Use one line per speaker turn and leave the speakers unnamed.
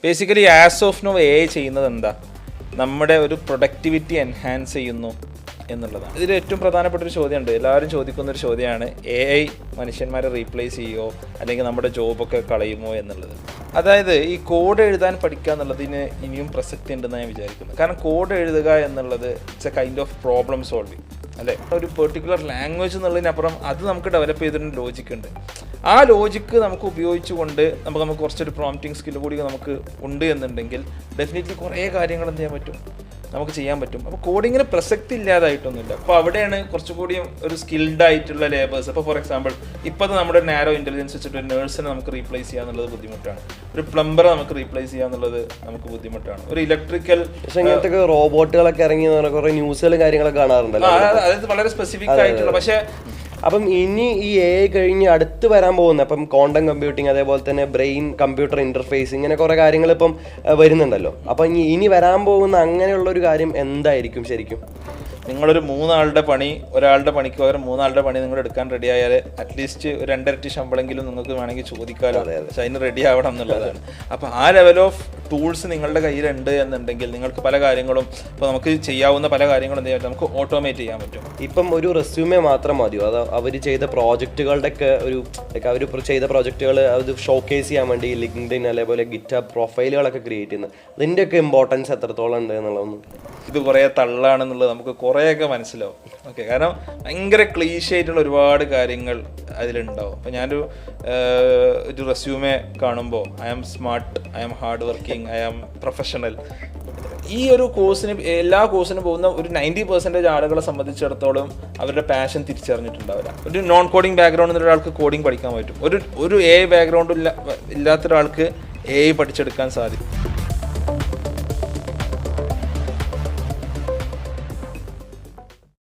Basically as of now A I ചെയ്യുന്നത് എന്താ, നമ്മുടെ ഒരു പ്രൊഡക്ടിവിറ്റി എൻഹാൻസ് ചെയ്യുന്നു എന്നുള്ളതാണ്. ഇതിൽ ഏറ്റവും പ്രധാനപ്പെട്ട ഒരു ചോദ്യമുണ്ട്, എല്ലാവരും ചോദിക്കുന്നൊരു ചോദ്യമാണ് എ ഐ മനുഷ്യന്മാരെ റീപ്ലേസ് ചെയ്യുമോ അല്ലെങ്കിൽ നമ്മുടെ ജോബൊക്കെ കളയുമോ എന്നുള്ളത്. അതായത് ഈ കോഡ് എഴുതാൻ പഠിക്കുക എന്നുള്ളതിന് ഇനിയും പ്രസക്തി ഉണ്ടെന്ന് ഞാൻ വിചാരിക്കുന്നു. കാരണം കോഡ് എഴുതുക എന്നുള്ളത് it's A kind of problem solving അല്ലേ. ഒരു പെർട്ടിക്കുലർ ലാംഗ്വേജ് എന്നുള്ളതിനപ്പുറം അത് നമുക്ക് ഡെവലപ്പ് ചെയ്തിട്ട് ലോജിക്ക് ഉണ്ട്. ആ ലോജിക്ക് നമുക്ക് ഉപയോഗിച്ചുകൊണ്ട് നമുക്ക് കുറച്ചൊരു പ്രോംപ്റ്റിംഗ് സ്കില്ല് കൂടി നമുക്ക് ഉണ്ട് എന്നുണ്ടെങ്കിൽ ഡെഫിനറ്റ്ലി കുറേ കാര്യങ്ങൾ എന്ത് ചെയ്യാൻ പറ്റും, നമുക്ക് ചെയ്യാൻ പറ്റും. അപ്പോൾ കോഡിങ്ങിന് പ്രസക്തി ഇല്ലാതായിട്ടൊന്നുമില്ല. അപ്പോൾ അവിടെയാണ് കുറച്ചുകൂടി ഒരു സ്കിൽഡ് ആയിട്ടുള്ള ലേബേഴ്സ്. അപ്പോൾ ഫോർ എക്സാമ്പിൾ ഇപ്പോൾ നമ്മുടെ നാരോ ഇൻ്റലിജൻസ് വെച്ചിട്ട് ഒരു നേഴ്സിനെ നമുക്ക് റീപ്ലേസ് ചെയ്യുക എന്നുള്ളത് ബുദ്ധിമുട്ടാണ്. ഒരു പ്ലംബറെ നമുക്ക് റീപ്ലേസ് ചെയ്യുക എന്നുള്ളത് നമുക്ക് ബുദ്ധിമുട്ടാണ്. ഒരു ഇലക്ട്രിക്കൽ
ഇങ്ങനത്തെ റോബോട്ടുകളൊക്കെ ഇറങ്ങി കുറേ ന്യൂസുകളും കാര്യങ്ങളൊക്കെ കാണാറുണ്ടല്ലോ.
അതായത് വളരെ സ്പെസിഫിക് ആയിട്ടുള്ള. പക്ഷേ
അപ്പം ഇനി ഈ എ ഐ കഴിഞ്ഞ് അടുത്ത് വരാൻ പോകുന്ന ഇപ്പം ക്വാണ്ടം കമ്പ്യൂട്ടിങ്, അതേപോലെ തന്നെ ബ്രെയിൻ കമ്പ്യൂട്ടർ ഇന്റർഫേസ്, ഇങ്ങനെ കുറേ കാര്യങ്ങൾ ഇപ്പം വരുന്നുണ്ടല്ലോ. അപ്പം ഇനി വരാൻ പോകുന്ന അങ്ങനെയുള്ളൊരു കാര്യം എന്തായിരിക്കും ശരിക്കും?
നിങ്ങളൊരു 3 ആളുടെ പണി, ഒരാളുടെ പണിക്ക് പകരം 3 ആളുടെ പണി നിങ്ങൾ എടുക്കാൻ റെഡി ആയാൽ അറ്റ്ലീസ്റ്റ് ഒരു 2 ഇരട്ടി ശമ്പളമെങ്കിലും നിങ്ങൾക്ക് വേണമെങ്കിൽ ചോദിക്കാമല്ലോ. പക്ഷെ അതിന് റെഡി ആവണം എന്നുള്ളതാണ്. അപ്പോൾ ആ ലെവൽ ഓഫ് ടൂൾസ് നിങ്ങളുടെ കയ്യിലുണ്ട് എന്നുണ്ടെങ്കിൽ നിങ്ങൾക്ക് പല കാര്യങ്ങളും, ഇപ്പോൾ നമുക്ക് ചെയ്യാവുന്ന പല കാര്യങ്ങളും എന്ത് ചെയ്യാൻ പറ്റും, നമുക്ക് ഓട്ടോമേറ്റ് ചെയ്യാൻ പറ്റും.
ഇപ്പം ഒരു റെസ്യൂമേ മാത്രം മതിയോ, അത് അവർ ചെയ്ത പ്രോജക്റ്റുകളുടെ ഒക്കെ ഒരു അവർ ചെയ്ത പ്രോജക്റ്റുകൾ അത് ഷോക്കേസ് ചെയ്യാൻ വേണ്ടി ലിങ്ക്ഡിൻ അതേപോലെ ഗിറ്റ്ഹബ് പ്രൊഫൈലുകളൊക്കെ ക്രിയേറ്റ് ചെയ്യുന്നത്, അതിൻ്റെയൊക്കെ ഇമ്പോർട്ടൻസ് എത്രത്തോളം ഉണ്ട് എന്നുള്ളതൊന്നും
ഇത് കുറേ തള്ളാണെന്നുള്ളത് നമുക്ക് കുറേയൊക്കെ മനസ്സിലാവും. ഓക്കെ, കാരണം ഭയങ്കര ക്ലീശ ആയിട്ടുള്ള ഒരുപാട് കാര്യങ്ങൾ അതിലുണ്ടാവും. അപ്പോൾ ഞാനൊരു ഒരു റെസ്യൂമേ കാണുമ്പോൾ I am smart, I am hard working, I am professional. ഈ ഒരു കോഴ്സിന്, എല്ലാ കോഴ്സിനും പോകുന്ന ഒരു 90% ആളുകളെ സംബന്ധിച്ചിടത്തോളം അവരുടെ പാഷൻ തിരിച്ചറിഞ്ഞിട്ടുണ്ടാവില്ല. ഒരു നോൺ കോഡിങ് ബാക്ക്ഗ്രൗണ്ടിൽ ഒരാൾക്ക് കോഡിങ് പഠിക്കാൻ പറ്റും. ഒരു എ ഐ ബാക്ക്ഗ്രൗണ്ട് ഇല്ലാത്ത ഒരാൾക്ക് എ ഐ പഠിച്ചെടുക്കാൻ സാധിക്കും.